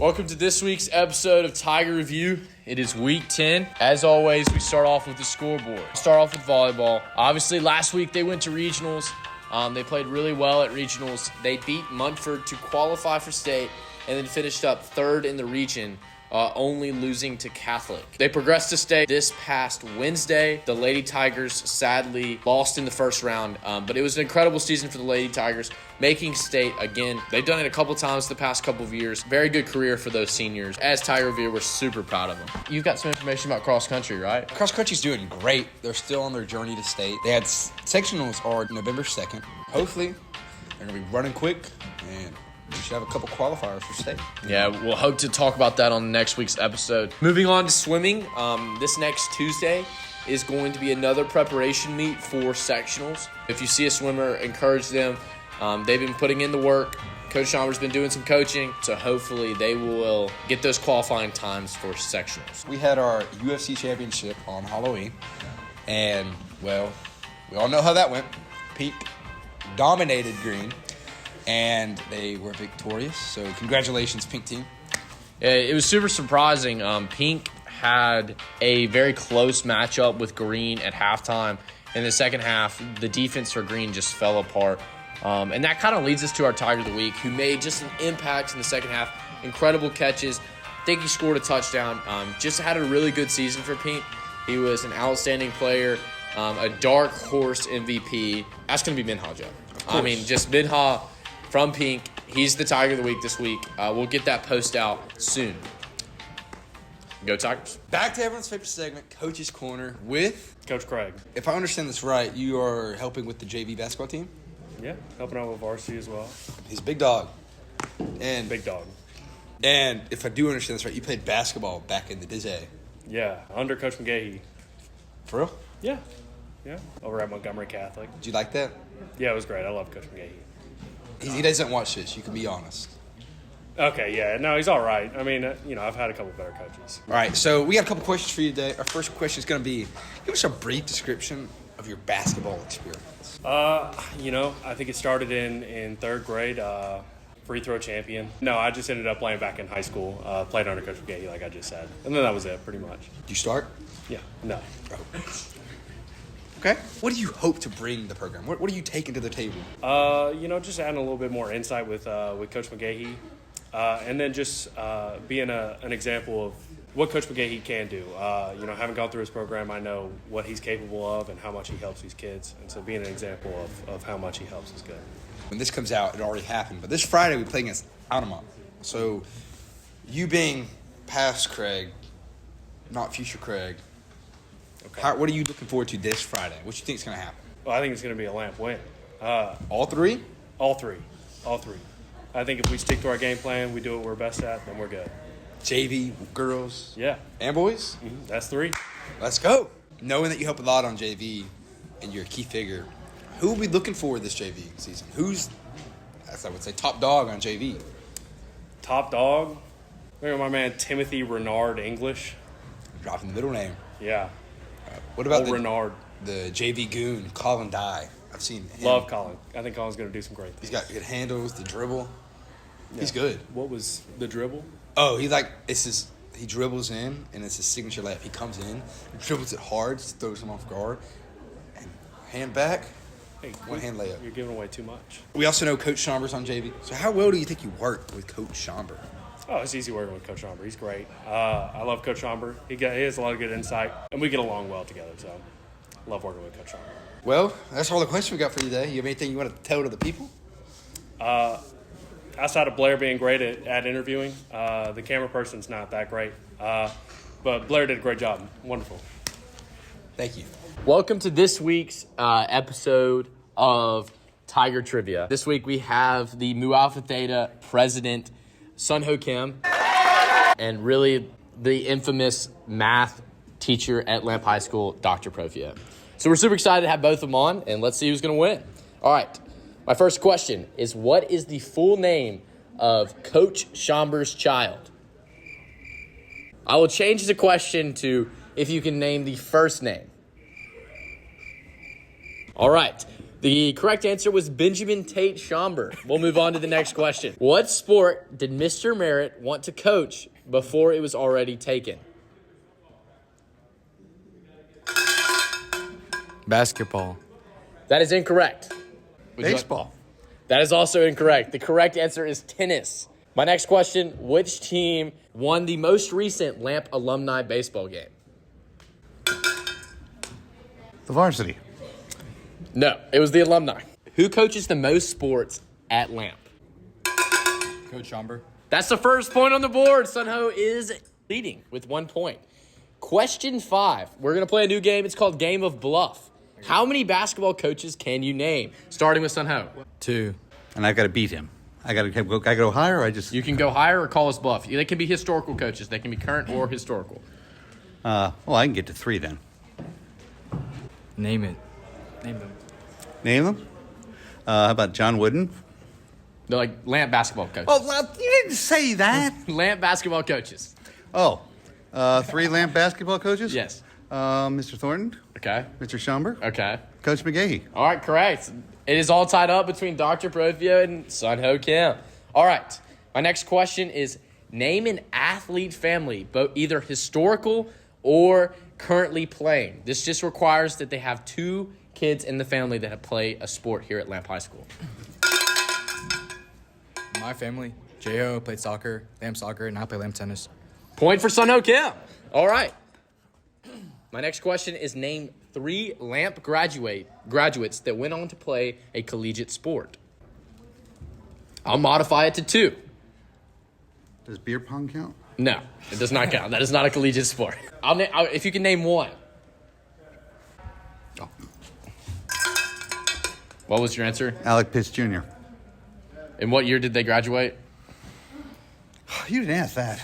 Welcome to this week's episode of Tiger Review. It is week 10. As always, we start off with the scoreboard. Start off with volleyball. Obviously, last week they went to regionals. They played really well at regionals. They beat Munford to qualify for state and then finished up third in the region, only losing to Catholic. They progressed to state this past Wednesday. The Lady Tigers sadly lost in the first round, but it was an incredible season for the Lady Tigers, making state again. They've done it a couple times the past couple of years. Very good career for those seniors. As Tiger Review, we're super proud of them. You've got some information about cross country, right? Cross country's doing great. They're still on their journey to state. They had sectionals are November 2nd. Hopefully, they're going to be running quick and we should have a couple qualifiers for state. Yeah, we'll hope to talk about that on next week's episode. Moving on to swimming, this next Tuesday is going to be another preparation meet for sectionals. If you see a swimmer, encourage them. They've been putting in the work. Coach Schomber's been doing some coaching, so hopefully they will get those qualifying times for sectionals. We had our UFC championship on Halloween, and, well, we all know how that went. Pink dominated green, and they were victorious. So congratulations, Pink team. It was super surprising. Pink had a very close matchup with green at halftime. In the second half, the defense for green just fell apart. And that kind of leads us to our Tiger of the Week, who made just an impact in the second half. Incredible catches. I think he scored a touchdown. Just had a really good season for Pink. He was an outstanding player, a dark horse MVP. That's going to be Minha, Joe. I mean, just Minha from Pink. He's the Tiger of the Week this week. We'll get that post out soon. Go Tigers. Back to everyone's favorite segment, Coach's Corner with Coach Craig. If I understand this right, you are helping with the JV basketball team? Yeah, helping out with varsity as well. He's a big dog. And Big dog. And if I do understand this right, you played basketball back in the day. Yeah, under Coach McGahee. For real? Yeah, over at Montgomery Catholic. Did you like that? Yeah, it was great. I love Coach McGahee. He doesn't watch this. You can be honest. Okay, yeah, no, he's all right. I mean, I've had a couple better coaches. All right, so we got a couple questions for you today. Our first question is going to be, give us a brief description of your basketball experience. I think it started in third grade, free throw champion. No, I just ended up playing back in high school, played under Coach McGahee, like I just said. And then that was it, pretty much. Did you start? Yeah, no. Oh. Okay. What do you hope to bring the program? What are you taking to the table? Just adding a little bit more insight with Coach McGahee, and then just being an example of what Coach McGahee can do. Having gone through his program, I know what he's capable of and how much he helps these kids. And so being an example of how much he helps is good. When this comes out, it already happened. But this Friday, we play against Altamont. So you being past Craig, not future Craig, Okay. what are you looking forward to this Friday? What do you think is going to happen? Well, I think it's going to be a lamp win. All three? All three. I think if we stick to our game plan, we do what we're best at, then we're good. JV, girls, Yeah. and boys? Mm-hmm. That's three. Let's go. Knowing that you help a lot on JV and you're a key figure, who will be looking for this JV season? Who's, as I would say, top dog on JV? Top dog. Look at my man Timothy Renard English. Dropping the middle name. Yeah. What about Renard? the JV goon, Colin Dye? I've seen him. Love Colin. I think Colin's going to do some great things. He's got good handles, the dribble. Yeah. He's good. What was the dribble? Oh, he dribbles in, and it's his signature layup. He comes in, dribbles it hard, just throws him off guard, and hand back, Hey, one hand layup. You're giving away too much. We also know Coach Schomber's on JV. So how well do you think you work with Coach Schomber? Oh, it's easy working with Coach Schomber. He's great. I love Coach Schomber. He has a lot of good insight, and we get along well together. So, love working with Coach Schomber. Well, that's all the questions we got for you today. You have anything you want to tell to the people? Outside of Blair being great at interviewing, the camera person's not that great. But Blair did a great job. Wonderful. Thank you. Welcome to this week's episode of Tiger Trivia. This week we have the Mu Alpha Theta president, Sun Ho Kim, and really the infamous math teacher at Lamp High School, Dr. Profia. So we're super excited to have both of them on, and let's see who's going to win. All right, my first question is, what is the full name of Coach Schomber's child? I will change the question to if you can name the first name. All right, The correct answer was Benjamin Tate Schomburg. We'll move on to the next question. What sport did Mr. Merritt want to coach before it was already taken? Basketball. That is incorrect. Baseball. That is also incorrect. The correct answer is tennis. My next question, which team won the most recent Lamp alumni baseball game? The varsity. No, it was the alumni. Who coaches the most sports at Lamp? Coach Schomburg. That's the first point on the board. Sunho is leading with 1 point. Question 5. We're going to play a new game. It's called Game of Bluff. How many basketball coaches can you name? Starting with Sunho. 2. And I've got to beat him. I got to go higher, or I just... You can go higher or call us bluff. They can be historical coaches. They can be current or historical. Well, I can get to 3 then. Name it. Name them? How about John Wooden? They're like Lamp basketball coaches. Oh, well, you didn't say that. Lamp basketball coaches. Oh, 3 Lamp basketball coaches? Yes. Mr. Thornton, Okay. Mr. Schomburg, Okay. Coach McGahee. All right, correct. It is all tied up between Dr. Profio and Sunho Kim. All right. My next question is name an athlete family, both either historical or currently playing. This just requires that they have 2 kids in the family that play a sport here at Lamp High School. My family. J.O. played soccer, Lamp soccer, and I play Lamp tennis. Point for Sunho Kim. All right. My next question is name 3 Lamp graduates that went on to play a collegiate sport. I'll modify it to 2. Does beer pong count? No, it does not count. That is not a collegiate sport. If you can name 1. Oh. What was your answer? Alec Pitts Jr. In what year did they graduate? You didn't ask that.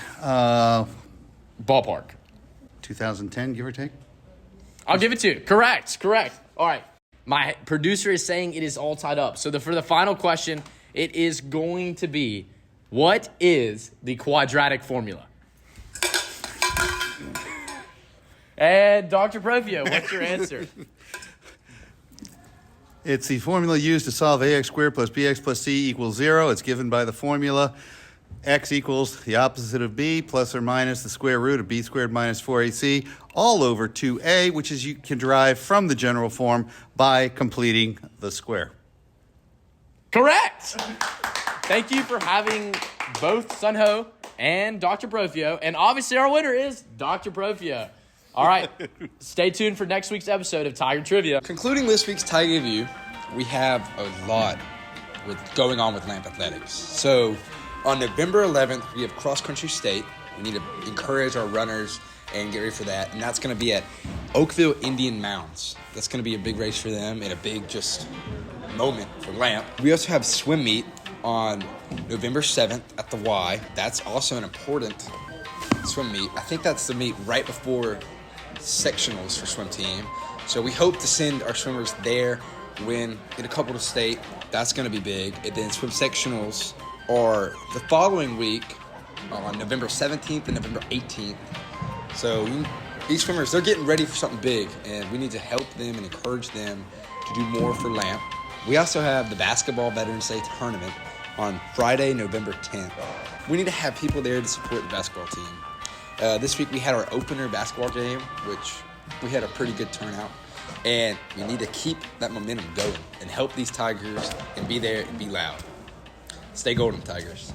Ballpark. 2010, give or take? I'll give it to you. Correct. All right. My producer is saying it is all tied up. So for the final question, it is going to be, what is the quadratic formula? And Dr. Profio, what's your answer? It's the formula used to solve ax squared plus bx plus c equals 0. It's given by the formula x equals the opposite of b plus or minus the square root of b squared minus 4ac all over 2a, which is you can derive from the general form by completing the square. Correct. Thank you for having both Sunho and Dr. Profio. And obviously our winner is Dr. Profio. All right. Stay tuned for next week's episode of Tiger Trivia. Concluding this week's Tiger Review, we have a lot going on with Lamp Athletics. So on November 11th, we have Cross Country State. We need to encourage our runners and get ready for that. And that's going to be at Oakville Indian Mounds. That's going to be a big race for them and a big just moment for Lamp. We also have swim meet on November 7th at the Y. That's also an important swim meet. I think that's the meet right before sectionals for swim team. So we hope to send our swimmers there, win, get a couple to state. That's going to be big. And then swim sectionals are the following week on November 17th and November 18th. So these swimmers, they're getting ready for something big, and we need to help them and encourage them to do more for Lamp. We also have the Basketball Veterans Day Tournament on Friday, November 10th. We need to have people there to support the basketball team. This week we had our opener basketball game, which we had a pretty good turnout. And we need to keep that momentum going and help these Tigers and be there and be loud. Stay golden, Tigers.